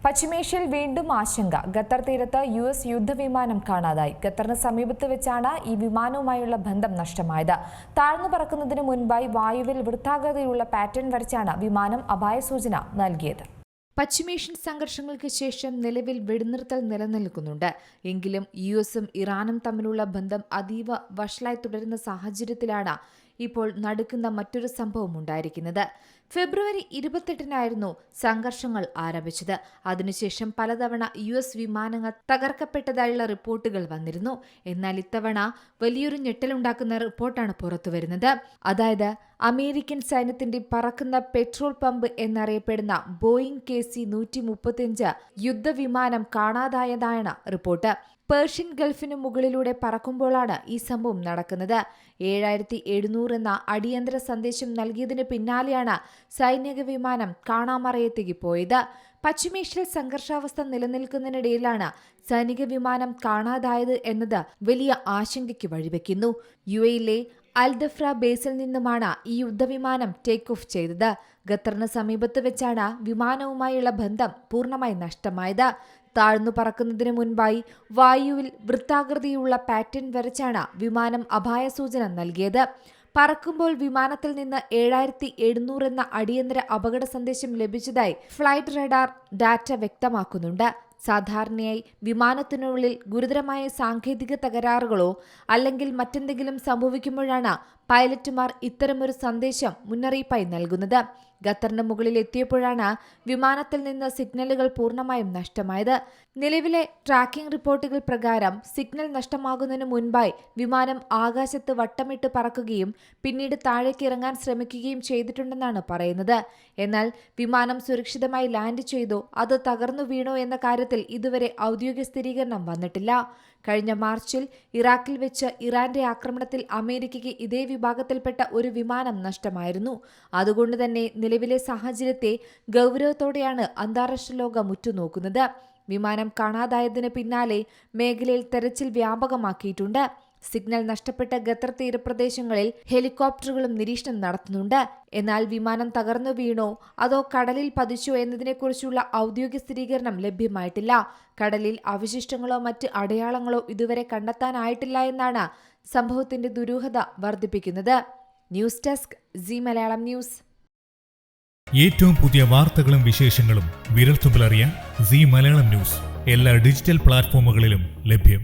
പശ്ചിമേഷ്യയിൽ വീണ്ടും ആശങ്ക. ഖത്തർ തീരത്ത് US യുദ്ധവിമാനം കാണാതായി. ഖത്തറിന് സമീപത്ത് വെച്ചാണ് ഈ വിമാനവുമായുള്ള ബന്ധം നഷ്ടമായത്. താഴ്ന്നു പറക്കുന്നതിന് മുൻപായി വായുവിൽ വൃത്താകൃതിയിലുള്ള പാറ്റേൺ വരച്ചാണ് വിമാനം അപായസൂചന നൽകിയത്. പശ്ചിമേഷ്യൻ സംഘർഷങ്ങൾക്ക് ശേഷം നിലവിൽ വെടിനിർത്തൽ നിലനിൽക്കുന്നുണ്ട്. എങ്കിലും US-ഉം ഇറാനും തമ്മിലുള്ള ബന്ധം അതീവ വഷളായി തുടരുന്ന സാഹചര്യത്തിലാണ് ഇപ്പോൾ നടുക്കുന്ന മറ്റൊരു സംഭവം ഉണ്ടായിരിക്കുന്നത്. ഫെബ്രുവരി 28-നായിരുന്നു സംഘർഷങ്ങൾ ആരംഭിച്ചത്. അതിനുശേഷം പലതവണ US വിമാനങ്ങൾ തകർക്കപ്പെട്ടതായുള്ള റിപ്പോർട്ടുകൾ വന്നിരുന്നു. എന്നാൽ ഇത്തവണ വലിയൊരു ഞെട്ടലുണ്ടാക്കുന്ന റിപ്പോർട്ടാണ് പുറത്തുവരുന്നത്. അതായത് അമേരിക്കൻ സൈന്യത്തിന്റെ പറക്കുന്ന പെട്രോൾ പമ്പ് എന്നറിയപ്പെടുന്ന ബോയിങ് KC-135 യുദ്ധവിമാനം കാണാതായതാണ് റിപ്പോർട്ട്. പേർഷ്യൻ ഗൾഫിനു മുകളിലൂടെ പറക്കുമ്പോഴാണ് ഈ സംഭവം നടക്കുന്നത്. 7700 എന്ന അടിയന്തര സന്ദേശം നൽകിയതിന് പിന്നാലെയാണ് സൈനിക വിമാനം കാണാമറയത്തേക്ക് പോയത്. പശ്ചിമേഷ്യയിൽ സംഘർഷാവസ്ഥ നിലനിൽക്കുന്നതിനിടയിലാണ് സൈനിക വിമാനം കാണാതായത് എന്നത് വലിയ ആശങ്കയ്ക്ക് വഴിവെക്കുന്നു. UAE-യിലെ അൽദഫ്ര ബേസിൽ നിന്നുമാണ് ഈ യുദ്ധവിമാനം ടേക്ക് ഓഫ് ചെയ്തത്. ഖത്തറിന് സമീപത്ത് വെച്ചാണ് വിമാനവുമായുള്ള ബന്ധം പൂർണ്ണമായി നഷ്ടമായത്. താഴ്ന്നു പറക്കുന്നതിന് മുൻപായി വായുവിൽ വൃത്താകൃതിയുള്ള പാറ്റേൺ വരച്ചാണ് വിമാനം അപായസൂചന നൽകിയത്. പറക്കുമ്പോൾ വിമാനത്തിൽ നിന്ന് 7700 എന്ന അടിയന്തര അപകട സന്ദേശം ലഭിച്ചതായി ഫ്ലൈറ്റ് റഡാർ ഡാറ്റ വ്യക്തമാക്കുന്നുണ്ട്. സാധാരണയായി വിമാനത്തിനുള്ളിൽ ഗുരുതരമായ സാങ്കേതിക തകരാറുകളോ അല്ലെങ്കിൽ മറ്റെന്തെങ്കിലും സംഭവിക്കുമ്പോഴാണ് പൈലറ്റുമാർ ഇത്തരമൊരു സന്ദേശം മുന്നറിയിപ്പായി നൽകുന്നത്. ഖത്തറിന് മുകളിൽ എത്തിയപ്പോഴാണ് വിമാനത്തിൽ നിന്ന് സിഗ്നലുകൾ പൂർണ്ണമായും നഷ്ടമായത്. നിലവിലെ ട്രാക്കിംഗ് റിപ്പോർട്ടുകൾ പ്രകാരം സിഗ്നൽ നഷ്ടമാകുന്നതിന് മുൻപായി വിമാനം ആകാശത്ത് വട്ടമിട്ട് പറക്കുകയും പിന്നീട് താഴേക്ക് ഇറങ്ങാൻ ശ്രമിക്കുകയും ചെയ്തിട്ടുണ്ടെന്നാണ് പറയുന്നത്. എന്നാൽ വിമാനം സുരക്ഷിതമായി ലാൻഡ് ചെയ്തോ അതോ തകർന്നു വീണോ എന്ന കാര്യത്തിൽ ഇതുവരെ ഔദ്യോഗിക സ്ഥിരീകരണം വന്നിട്ടില്ല. കഴിഞ്ഞ മാർച്ചിൽ ഇറാഖിൽ വെച്ച് ഇറാന്റെ ആക്രമണത്തിൽ അമേരിക്കയ്ക്ക് ഇതേ വിഭാഗത്തിൽപ്പെട്ട ഒരു വിമാനം നഷ്ടമായിരുന്നു. അതുകൊണ്ട് തന്നെ നിലവിലെ സാഹചര്യത്തെ ഗൗരവത്തോടെയാണ് അന്താരാഷ്ട്ര ലോകം ഉറ്റുനോക്കുന്നത്. വിമാനം കാണാതായതിന് പിന്നാലെ മേഖലയിൽ തെരച്ചിൽ വ്യാപകമാക്കിയിട്ടുണ്ട്. സിഗ്നൽ നഷ്ടപ്പെട്ട ഖത്തർ തീരപ്രദേശങ്ങളിൽ ഹെലികോപ്റ്ററുകളും നിരീക്ഷണം നടത്തുന്നുണ്ട്. എന്നാൽ വിമാനം തകർന്നു വീണോ അതോ കടലിൽ പതിച്ചോ എന്നതിനെക്കുറിച്ചുള്ള ഔദ്യോഗിക സ്ഥിരീകരണം ലഭ്യമായിട്ടില്ല. കടലിൽ അവശിഷ്ടങ്ങളോ മറ്റ് അടയാളങ്ങളോ ഇതുവരെ കണ്ടെത്താനായിട്ടില്ല എന്നാണ് സംഭവത്തിന്റെ ദുരൂഹത വർദ്ധിപ്പിക്കുന്നത്. News desk Zee Malayalam news. ഏറ്റവും പുതിയ വാർത്തകളും വിശേഷങ്ങളും വിരൽത്തുമ്പിലറിയാൻ സീ മലയാളം ന്യൂസ് എല്ലാ ഡിജിറ്റൽ പ്ലാറ്റ്ഫോമുകളിലും ലഭ്യം.